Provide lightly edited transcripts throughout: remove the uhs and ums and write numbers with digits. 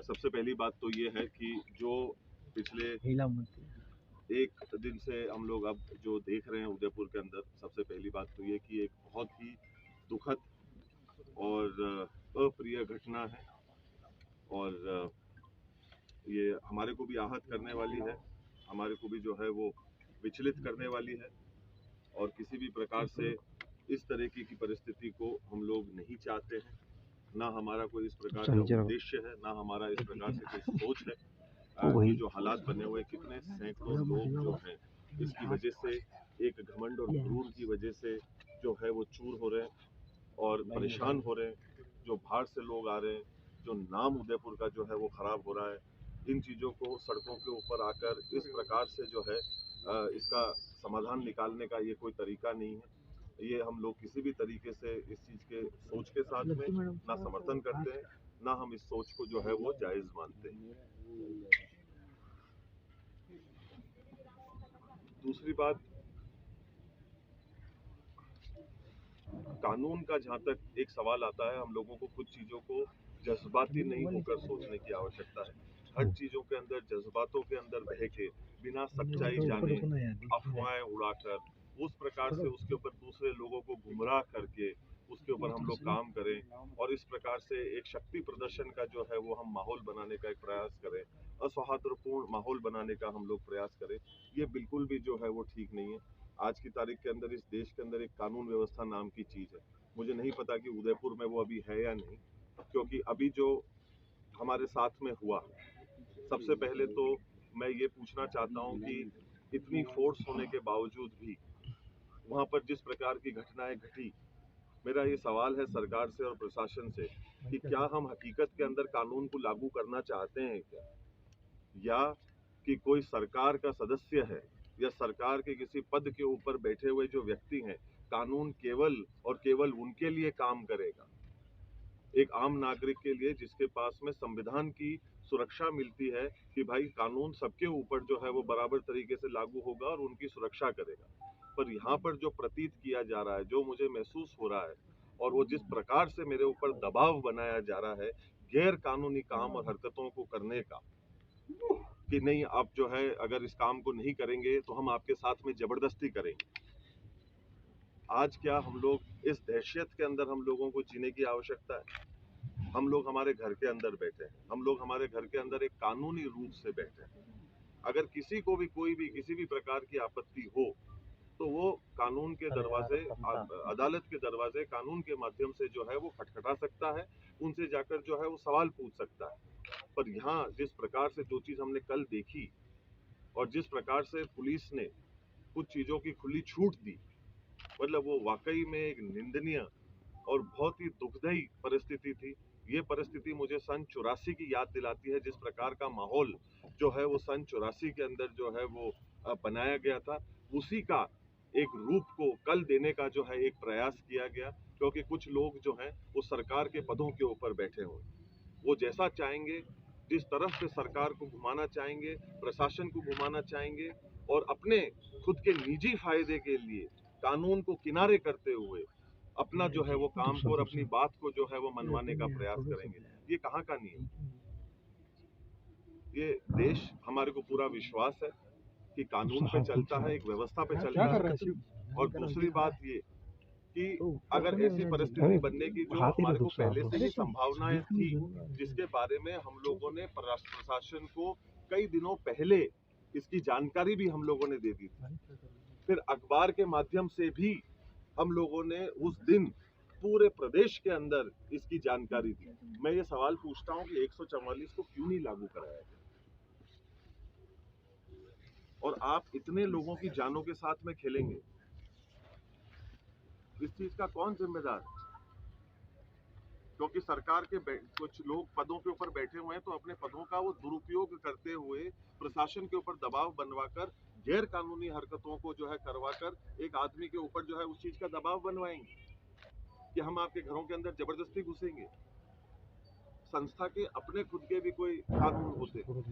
सबसे पहली बात तो ये है कि जो पिछले एक दिन से हम लोग अब जो देख रहे हैं उदयपुर के अंदर, सबसे पहली बात तो ये कि एक बहुत ही दुखद और अप्रिय घटना है और ये हमारे को भी आहत करने वाली है, हमारे को भी जो है वो विचलित करने वाली है और किसी भी प्रकार से इस तरीके की परिस्थिति को हम लोग नहीं चाहते हैं। ना हमारा कोई इस प्रकार का उद्देश्य है, ना हमारा इस प्रकार से कोई सोच है। ये जो हालात बने हुए, कितने सैकड़ों लोग जो हैं इसकी वजह से, एक घमंड और गुरूर की वजह से जो है वो चूर हो रहे हैं और परेशान हो रहे हैं। जो बाहर से लोग आ रहे हैं, जो नाम उदयपुर का जो है वो खराब हो रहा है। इन चीज़ों को सड़कों के ऊपर आकर इस प्रकार से जो है इसका समाधान निकालने का ये कोई तरीका नहीं है। ये हम लोग किसी भी तरीके से इस चीज़ के सोच के साथ में ना समर्थन करते हैं, ना हम इस सोच को जो है वो जायज़ मानते हैं। दूसरी बात, कानून का जहाँ तक एक सवाल आता है, हम लोगों को कुछ चीज़ों को जज्बाती नहीं होकर सोचने की आवश्यकता है। हर चीज़ों के अंदर जज्बातों के अंदर बह के, बिना सच्चाई जाने, अफवाहें उड़ाकर, उस प्रकार से उसके ऊपर दूसरे लोगों को गुमराह करके उसके ऊपर हम लोग काम करें और इस प्रकार से एक शक्ति प्रदर्शन का जो है वो हम माहौल बनाने का एक प्रयास करें, असौहार्दपूर्ण माहौल बनाने का हम लोग प्रयास करें, ये बिल्कुल भी जो है वो ठीक नहीं है। आज की तारीख के अंदर इस देश के अंदर एक कानून व्यवस्था नाम की चीज़ है। मुझे नहीं पता कि उदयपुर में वो अभी है या नहीं, क्योंकि अभी जो हमारे साथ में हुआ, सबसे पहले तो मैं ये पूछना चाहता हूँ कि इतनी फोर्स होने के बावजूद भी वहाँ पर जिस प्रकार की घटनाएं घटी, मेरा ये सवाल है सरकार से और प्रशासन से कि क्या हम हकीकत के अंदर कानून को लागू करना चाहते हैं क्या, या कि कोई सरकार का सदस्य है या सरकार के किसी पद के ऊपर बैठे हुए जो व्यक्ति हैं, कानून केवल और केवल उनके लिए काम करेगा, एक आम नागरिक के लिए जिसके पास में संविधान की सुरक्षा मिलती है कि भाई कानून सबके ऊपर जो है वो बराबर तरीके से लागू होगा और उनकी सुरक्षा करेगा। पर यहाँ पर जो प्रतीत किया जा रहा है, जो मुझे महसूस हो रहा है और वो जिस प्रकार से मेरे ऊपर दबाव बनाया जा रहा है गैर कानूनी काम और हरकतों को करने का, कि नहीं आप जो है अगर इस काम को नहीं करेंगे तो हम आपके साथ में जबरदस्ती करेंगे। आज क्या हम लोग इस दहशत के अंदर हम लोगों को जीने की आवश्यकता है? हम लोग हमारे घर के अंदर बैठे हैं, हम लोग हमारे घर के अंदर एक कानूनी रूप से बैठे हैं। अगर किसी को भी कोई भी किसी भी प्रकार की आपत्ति हो तो वो कानून के दरवाजे, अदालत के दरवाजे कानून के माध्यम से जो है वो खटखटा सकता है, उनसे जाकर जो है वो सवाल पूछ सकता है। पर यहाँ जिस प्रकार से जो चीज हमने कल देखी और जिस प्रकार से पुलिस ने कुछ चीजों की खुली छूट दी, मतलब वो वाकई में एक निंदनीय और बहुत ही दुखदायी परिस्थिति थी। ये परिस्थिति मुझे सन 84 की याद दिलाती है, जिस प्रकार का माहौल जो है वो सन 84 के अंदर जो है वो बनाया गया था, उसी का एक रूप को कल देने का जो है एक प्रयास किया गया। क्योंकि कुछ लोग जो हैं वो सरकार के पदों के ऊपर बैठे हुए, वो जैसा चाहेंगे, जिस तरफ से सरकार को घुमाना चाहेंगे, प्रशासन को घुमाना चाहेंगे और अपने खुद के निजी फायदे के लिए कानून को किनारे करते हुए अपना जो है वो काम को और अपनी बात को जो है वो मनवाने का प्रयास करेंगे। ये कहाँ का नियम? ये देश, हमारे को पूरा विश्वास है कि कानून पे चलता है, एक व्यवस्था पे चलता है। और दूसरी बात ये कि अगर ऐसी परिस्थिति बनने की जो हमारे को पहले से ही संभावनाएं थी, जिसके बारे में हम लोगों ने प्रशासन को कई दिनों पहले इसकी जानकारी भी हम लोगों ने दे दी थी, फिर अखबार के माध्यम से भी हम लोगों ने उस दिन पूरे प्रदेश के अंदर इसकी जानकारी दी। मैं ये सवाल पूछता हूँ कि 144 को क्यों नहीं लागू कराया गया? और आप इतने लोगों की जानों के साथ में खेलेंगे, इस चीज का कौन जिम्मेदार है? क्योंकि सरकार के कुछ लोग पदों के ऊपर बैठे हुए हैं तो अपने पदों का वो दुरुपयोग करते हुए प्रशासन के ऊपर दबाव बनवाकर गैर कानूनी हरकतों को जो है करवाकर एक आदमी के ऊपर जो है उस चीज का दबाव बनवाएंगे कि हम आपके घरों के अंदर जबरदस्ती घुसेंगे। संस्था के अपने खुद के भी कोई कानून होते हैं।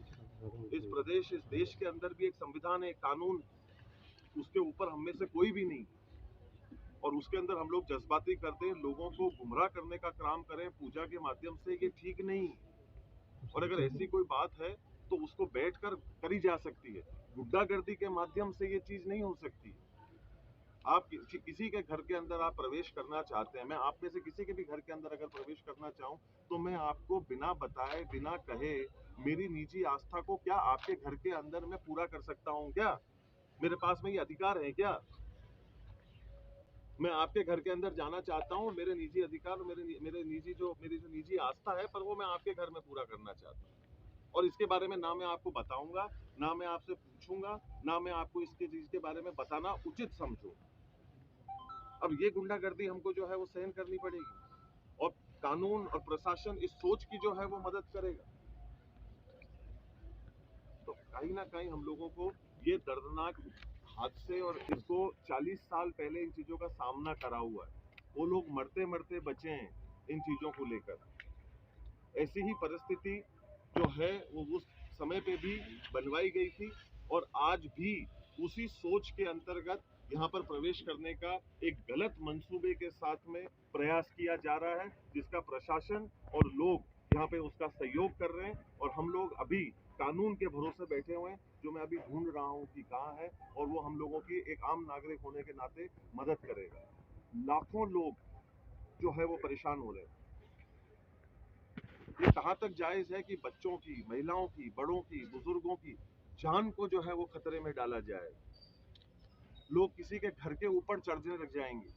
इस प्रदेश, इस देश के अंदर भी एक संविधान है, कानून, उसके ऊपर हम में से कोई भी नहीं, और उसके अंदर हम लोग जज्बाती करते हैं, लोगों को गुमराह करने का काम करें पूजा के माध्यम से, ये ठीक नहीं। और अगर ऐसी कोई बात है तो उसको बैठकर करी जा सकती है। गुंडागर्दी के माध्यम से ये चीज नहीं हो सकती। आप किसी के घर के अंदर आप प्रवेश करना चाहते हैं, मैं आप में से किसी के भी घर के अंदर अगर प्रवेश करना चाहूं तो मैं आपको बिना बताए बिना कहे मेरी निजी आस्था को क्या आपके घर के अंदर मैं पूरा कर सकता हूं क्या? मेरे पास में ये अधिकार है क्या? मैं आपके घर के अंदर जाना चाहता हूं, मेरे निजी अधिकार, मेरी जो निजी आस्था है, पर वो मैं आपके घर में पूरा करना चाहता हूं। और इसके बारे में ना मैं आपको बताऊंगा, ना मैं आपसे पूछूंगा, ना मैं आपको इसके चीज के बारे में बताना उचित समझूं। अब ये गुंडागर्दी हमको जो है वो सहन करनी पड़ेगी और कानून और प्रशासन इस सोच की जो है वो मदद करेगा। तो कहीं ना कहीं हम लोगों को ये दर्दनाक हादसे और इसको 40 साल पहले इन चीजों का सामना करा हुआ है। वो लोग मरते मरते बचे हैं इन चीजों को लेकर। ऐसी ही परिस्थिति जो है वो उस समय पे भी बनवाई गई थी और आज भी उसी सोच के अंतर्गत यहाँ पर प्रवेश करने का एक गलत मंसूबे के साथ में प्रयास किया जा रहा है, जिसका प्रशासन और लोग यहाँ पे उसका सहयोग कर रहे हैं। और हम लोग अभी कानून के भरोसे बैठे हुए हैं, जो मैं अभी ढूंढ रहा हूँ कि कहाँ है, और वो हम लोगों की एक आम नागरिक होने के नाते मदद करेगा। लाखों लोग जो है वो परेशान हो रहे हैं। ये कहाँ तक जायज है कि बच्चों की, महिलाओं की, बड़ों की, बुजुर्गों की जान को जो है वो खतरे में डाला जाए? लोग किसी के घर के ऊपर चढ़ने लग जाएंगे।